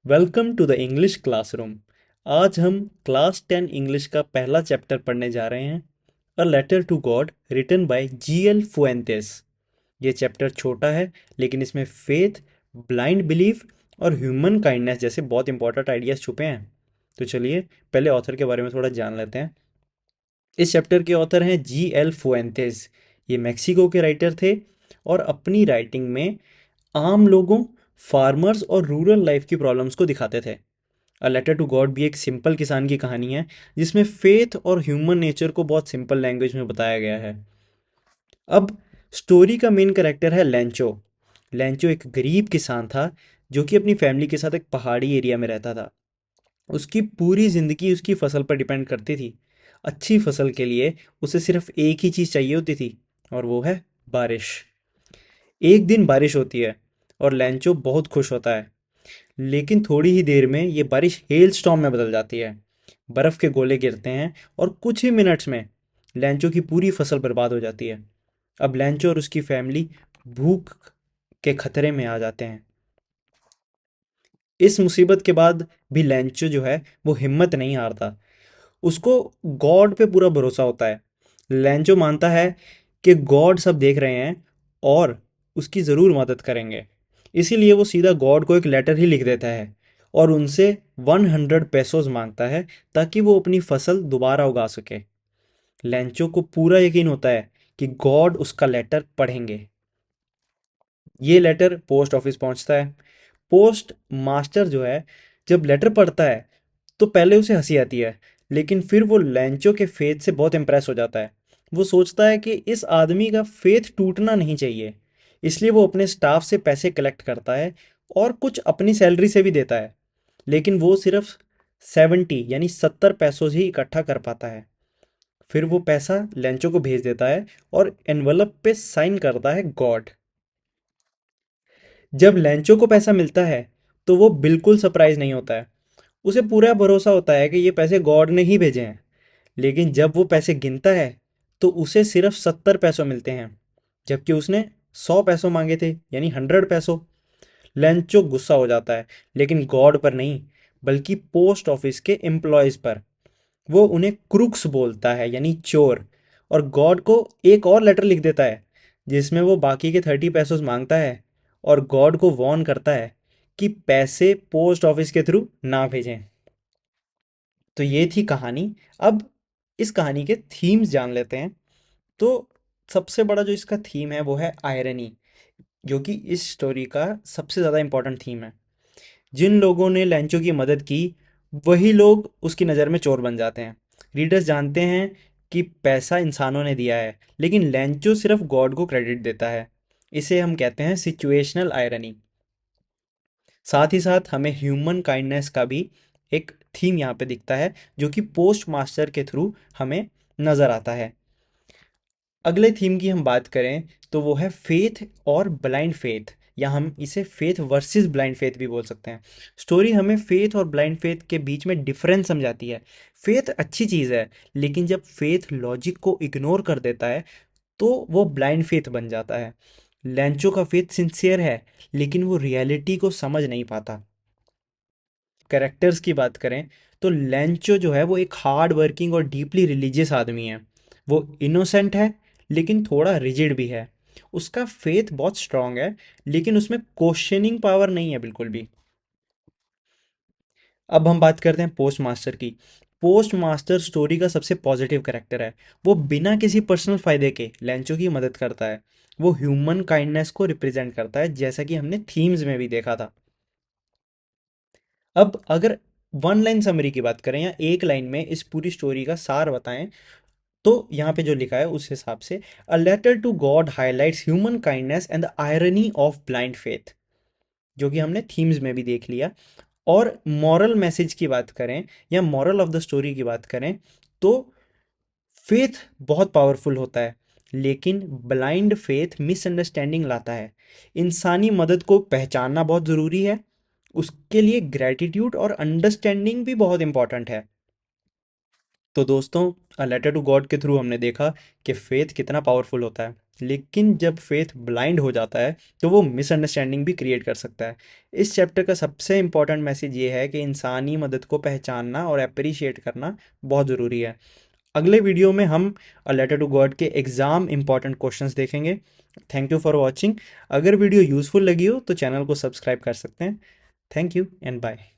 Welcome to the English classroom. आज हम class 10 English का पहला चैप्टर पढ़ने जा रहे हैं। A letter to God written by G.L. Fuentes. ये चैप्टर छोटा है लेकिन इसमें फेथ, ब्लाइंड बिलीफ और ह्यूमन काइंडनेस जैसे बहुत इंपॉर्टेंट आइडियाज छुपे हैं। तो चलिए पहले ऑथर के बारे में थोड़ा जान लेते हैं। इस चैप्टर के ऑथर हैं G.L. फुएंतेस। ये मेक्सिको के राइटर थे और अपनी राइटिंग में आम लोगों, फार्मर्स और रूरल लाइफ की प्रॉब्लम्स को दिखाते थे। अ लेटर टू गॉड भी एक सिंपल किसान की कहानी है जिसमें फेथ और ह्यूमन नेचर को बहुत सिंपल लैंग्वेज में बताया गया है। अब स्टोरी का मेन कैरेक्टर है लेंचो। लेंचो एक गरीब किसान था जो कि अपनी फैमिली के साथ एक पहाड़ी एरिया में रहता था। उसकी पूरी ज़िंदगी उसकी फसल पर डिपेंड करती थी। अच्छी फसल के लिए उसे सिर्फ एक ही चीज़ चाहिए होती थी और वो है बारिश। एक दिन बारिश होती है और लेंचो बहुत खुश होता है, लेकिन थोड़ी ही देर में ये बारिश हेल स्टॉर्म में बदल जाती है। बर्फ के गोले गिरते हैं और कुछ ही मिनट्स में लैंचो की पूरी फसल बर्बाद हो जाती है। अब लैंचो और उसकी फैमिली भूख के खतरे में आ जाते हैं। इस मुसीबत के बाद भी लैंचो जो है वो हिम्मत नहीं हारता। उसको गॉड पे पूरा भरोसा होता है। लैंचो मानता है कि गॉड सब देख रहे हैं और उसकी ज़रूर मदद करेंगे। इसीलिए वो सीधा गॉड को एक लेटर ही लिख देता है और उनसे 100 पेसोस मांगता है ताकि वो अपनी फसल दोबारा उगा सके। लैंचो को पूरा यकीन होता है कि गॉड उसका लेटर पढ़ेंगे। ये लेटर पोस्ट ऑफिस पहुंचता है। पोस्ट मास्टर जो है जब लेटर पढ़ता है तो पहले उसे हंसी आती है, लेकिन फिर वो लैंचो के फेथ से बहुत इम्प्रेस हो जाता है। वो सोचता है कि इस आदमी का फेथ टूटना नहीं चाहिए। इसलिए वो अपने स्टाफ से पैसे कलेक्ट करता है और कुछ अपनी सैलरी से भी देता है। लेकिन वो सिर्फ 70 ही इकट्ठा कर पाता है। फिर वो पैसा लैंचो को भेज देता है और एनवलप पे साइन करता है गॉड। जब लैंचो को पैसा मिलता है तो वो बिल्कुल सरप्राइज नहीं होता है। उसे पूरा भरोसा होता है कि ये पैसे गॉड ने ही भेजे हैं। लेकिन जब वो पैसे गिनता है तो उसे सिर्फ 70 पैसों मिलते हैं, जबकि उसने 100 पैसों मांगे थे, यानी 100 पैसों। लेंचो गुस्सा हो जाता है, लेकिन गॉड पर नहीं बल्कि पोस्ट ऑफिस के एम्प्लॉयज पर। वो उन्हें क्रुक्स बोलता है, यानी चोर, और गॉड को एक और लेटर लिख देता है जिसमें वो बाकी के 30 पैसों मांगता है और गॉड को वार्न करता है कि पैसे पोस्ट ऑफिस के थ्रू ना भेजें। तो ये थी कहानी। अब इस कहानी के थीम्स जान लेते हैं। तो सबसे बड़ा जो इसका थीम है वो है आयरनी, जो कि इस स्टोरी का सबसे ज़्यादा इंपॉर्टेंट थीम है। जिन लोगों ने लैंचो की मदद की वही लोग उसकी नज़र में चोर बन जाते हैं। रीडर्स जानते हैं कि पैसा इंसानों ने दिया है, लेकिन लैंचो सिर्फ गॉड को क्रेडिट देता है। इसे हम कहते हैं सिचुएशनल आयरनी। साथ ही साथ हमें ह्यूमन काइंडनेस का भी एक थीम यहाँ पे दिखता है, जो कि पोस्ट मास्टर के थ्रू हमें नज़र आता है। अगले थीम की हम बात करें तो वो है फेथ और ब्लाइंड फेथ, या हम इसे फेथ वर्सेस ब्लाइंड फेथ भी बोल सकते हैं। स्टोरी हमें फेथ और ब्लाइंड फेथ के बीच में डिफरेंस समझाती है। फेथ अच्छी चीज़ है, लेकिन जब फेथ लॉजिक को इग्नोर कर देता है तो वो ब्लाइंड फेथ बन जाता है। लैंचो का फेथ सिंसियर है, लेकिन वो रियलिटी को समझ नहीं पाता। कैरेक्टर्स की बात करें तो लैंचो जो है वो एक हार्ड वर्किंग और डीपली रिलीजियस आदमी है। वो इनोसेंट है लेकिन थोड़ा रिजिड भी है। उसका फेथ बहुत स्ट्रांग है, लेकिन उसमें क्वेश्चनिंग पावर नहीं है बिल्कुल भी। अब हम बात करते हैं पोस्ट मास्टर की। पोस्ट मास्टर स्टोरी का सबसे पॉजिटिव कैरेक्टर है। वो बिना किसी पर्सनल फायदे के लैंचो की मदद करता है। वो ह्यूमन काइंडनेस को रिप्रेजेंट करता है, जैसा कि हमने थीम्स में भी देखा था। अब अगर वन लाइन समरी की बात करें या एक लाइन में इस पूरी स्टोरी का सार बताएं तो यहाँ पे जो लिखा है उस हिसाब से, a letter to God highlights human kindness and the irony of blind faith, जो कि हमने थीम्स में भी देख लिया। और मॉरल मैसेज की बात करें या मॉरल ऑफ द स्टोरी की बात करें तो फेथ बहुत पावरफुल होता है, लेकिन ब्लाइंड फेथ मिसअंडरस्टैंडिंग लाता है। इंसानी मदद को पहचानना बहुत ज़रूरी है। उसके लिए ग्रैटिट्यूड और अंडरस्टैंडिंग भी बहुत इंपॉर्टेंट है। तो दोस्तों, अ लेटर टू गॉड के थ्रू हमने देखा कि फेथ कितना पावरफुल होता है। लेकिन जब फेथ ब्लाइंड हो जाता है तो वो मिसअंडरस्टैंडिंग भी क्रिएट कर सकता है। इस चैप्टर का सबसे इंपॉर्टेंट मैसेज ये है कि इंसानी मदद को पहचानना और अप्रिशिएट करना बहुत ज़रूरी है। अगले वीडियो में हम अ लेटर टू गॉड के एग्ज़ाम इंपॉर्टेंट क्वेश्चंस देखेंगे। Thank you for watching. अगर वीडियो यूज़फुल लगी हो तो चैनल को सब्सक्राइब कर सकते हैं। Thank you and bye.